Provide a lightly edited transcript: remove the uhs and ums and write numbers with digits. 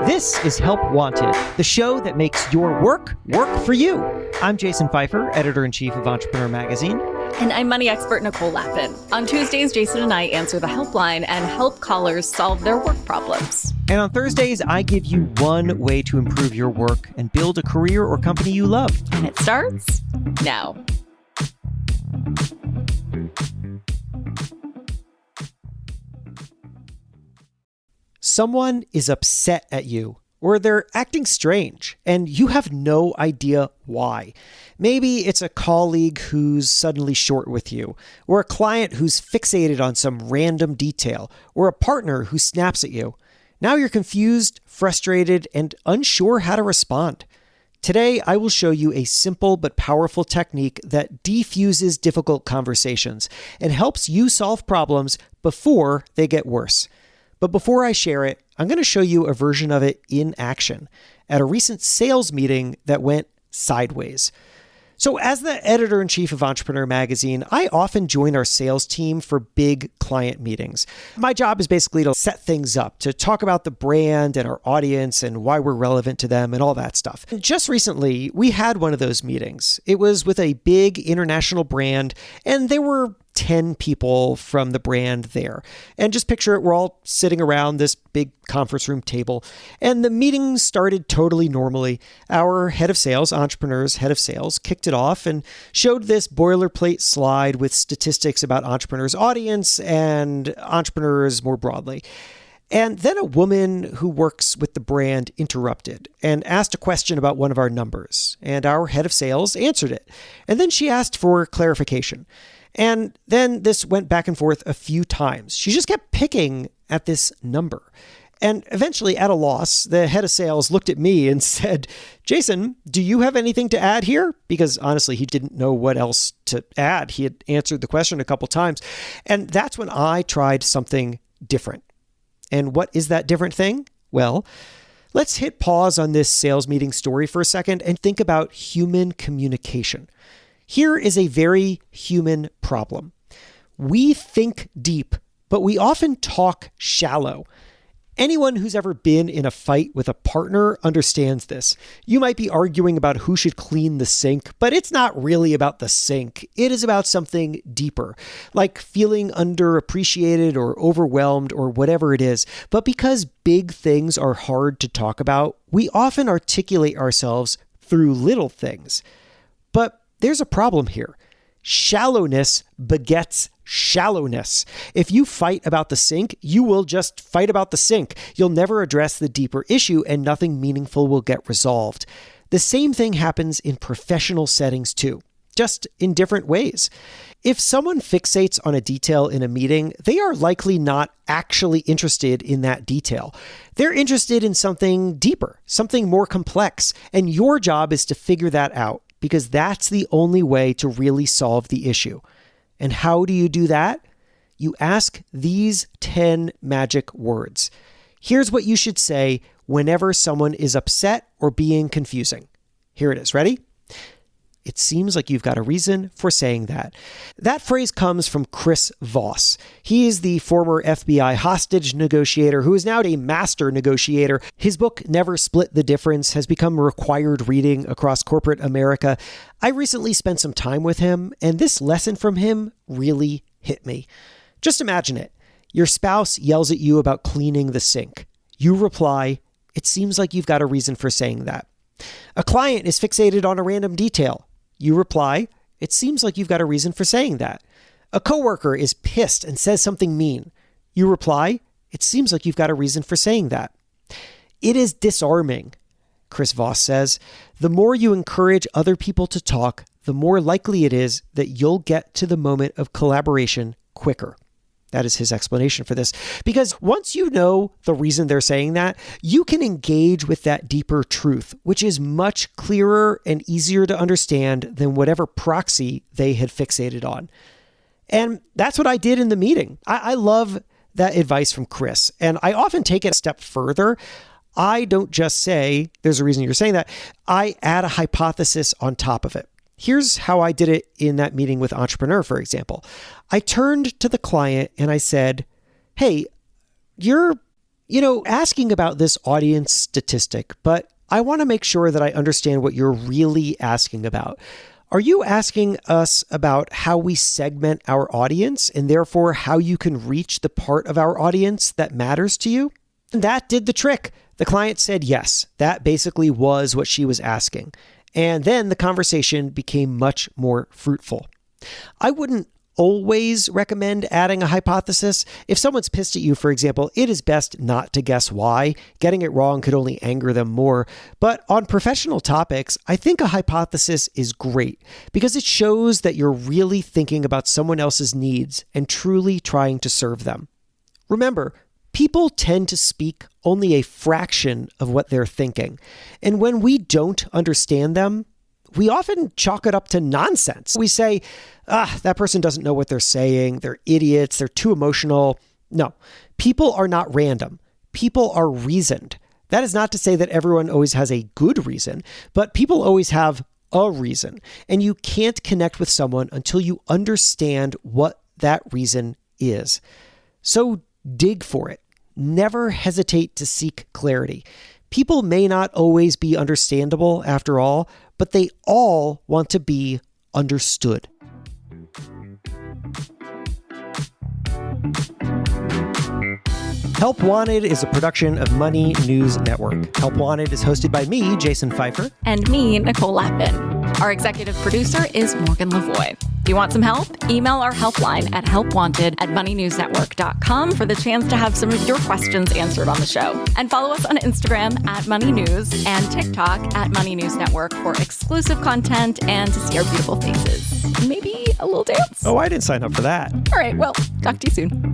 This is Help Wanted, the show that makes your work work for you. I'm Jason Pfeiffer, editor-in-chief of Entrepreneur Magazine. And I'm money expert Nicole Laffin. On Tuesdays, Jason and I answer the helpline and help callers solve their work problems. And on Thursdays, I give you one way to improve your work and build a career or company you love. And it starts now. Someone is upset at you, or they're acting strange, and you have no idea why. Maybe it's a colleague who's suddenly short with you, or a client who's fixated on some random detail, or a partner who snaps at you. Now you're confused, frustrated, and unsure how to respond. Today, I will show you a simple but powerful technique that defuses difficult conversations and helps you solve problems before they get worse. But before I share it, I'm going to show you a version of it in action at a recent sales meeting that went sideways. So as the editor-in-chief of Entrepreneur Magazine, I often join our sales team for big client meetings. My job is basically to set things up, to talk about the brand and our audience and why we're relevant to them and all that stuff. And just recently, we had one of those meetings. It was with a big international brand, and there were 10 people from the brand there. And just picture it, we're all sitting around this big conference room table. And the meeting started totally normally. Our head of sales, Entrepreneur's head of sales, kicked it off and showed this boilerplate slide with statistics about Entrepreneur's audience and entrepreneurs more broadly. And then a woman who works with the brand interrupted and asked a question about one of our numbers. And our head of sales answered it. And then she asked for clarification. And then this went back and forth a few times. She just kept picking at this number. And eventually, at a loss, the head of sales looked at me and said, "Jason, do you have anything to add here?" Because honestly, he didn't know what else to add. He had answered the question a couple times. And that's when I tried something different. And what is that different thing? Well, let's hit pause on this sales meeting story for a second and think about human communication. Here is a very human problem. We think deep, but we often talk shallow. Anyone who's ever been in a fight with a partner understands this. You might be arguing about who should clean the sink, but it's not really about the sink. It is about something deeper, like feeling underappreciated or overwhelmed or whatever it is. But because big things are hard to talk about, we often articulate ourselves through little things. But there's a problem here. Shallowness begets shallowness. If you fight about the sink, you will just fight about the sink. You'll never address the deeper issue and nothing meaningful will get resolved. The same thing happens in professional settings too, just in different ways. If someone fixates on a detail in a meeting, they are likely not actually interested in that detail. They're interested in something deeper, something more complex, and your job is to figure that out, because that's the only way to really solve the issue. And how do you do that? You ask these 10 magic words. Here's what you should say whenever someone is upset or being confusing. Here it is. Ready? It seems like you've got a reason for saying that. That phrase comes from Chris Voss. He is the former FBI hostage negotiator who is now a master negotiator. His book, Never Split the Difference, has become required reading across corporate America. I recently spent some time with him, and this lesson from him really hit me. Just imagine it. Your spouse yells at you about cleaning the sink. You reply, "It seems like you've got a reason for saying that." A client is fixated on a random detail. You reply, "It seems like you've got a reason for saying that." A coworker is pissed and says something mean. You reply, "It seems like you've got a reason for saying that." It is disarming, Chris Voss says. The more you encourage other people to talk, the more likely it is that you'll get to the moment of collaboration quicker. That is his explanation for this. Because once you know the reason they're saying that, you can engage with that deeper truth, which is much clearer and easier to understand than whatever proxy they had fixated on. And that's what I did in the meeting. I love that advice from Chris. And I often take it a step further. I don't just say, "There's a reason you're saying that." I add a hypothesis on top of it. Here's how I did it in that meeting with Entrepreneur, for example. I turned to the client and I said, "Hey, you're Asking about this audience statistic, but I want to make sure that I understand what you're really asking about. Are you asking us about how we segment our audience and therefore how you can reach the part of our audience that matters to you? And that did the trick. The client said yes. That basically was what she was asking. And then the conversation became much more fruitful. I wouldn't always recommend adding a hypothesis. If someone's pissed at you, for example, it is best not to guess why. Getting it wrong could only anger them more. But on professional topics, I think a hypothesis is great because it shows that you're really thinking about someone else's needs and truly trying to serve them. Remember, people tend to speak only a fraction of what they're thinking. And when we don't understand them, we often chalk it up to nonsense. We say, that person doesn't know what they're saying. They're idiots. They're too emotional. No, people are not random. People are reasoned. That is not to say that everyone always has a good reason, but people always have a reason. And you can't connect with someone until you understand what that reason is. So dig for it. Never hesitate to seek clarity. People may not always be understandable after all, but they all want to be understood. Help Wanted is a production of Money News Network. Help Wanted is hosted by me, Jason Pfeiffer. And me, Nicole Lappin. Our executive producer is Morgan Lavoie. If you want some help, email our helpline at helpwanted@moneynewsnetwork.com for the chance to have some of your questions answered on the show. And follow us on Instagram at Money News and TikTok at Money News Network for exclusive content and to see our beautiful faces. Maybe a little dance? Oh, I didn't sign up for that. All right, well, talk to you soon.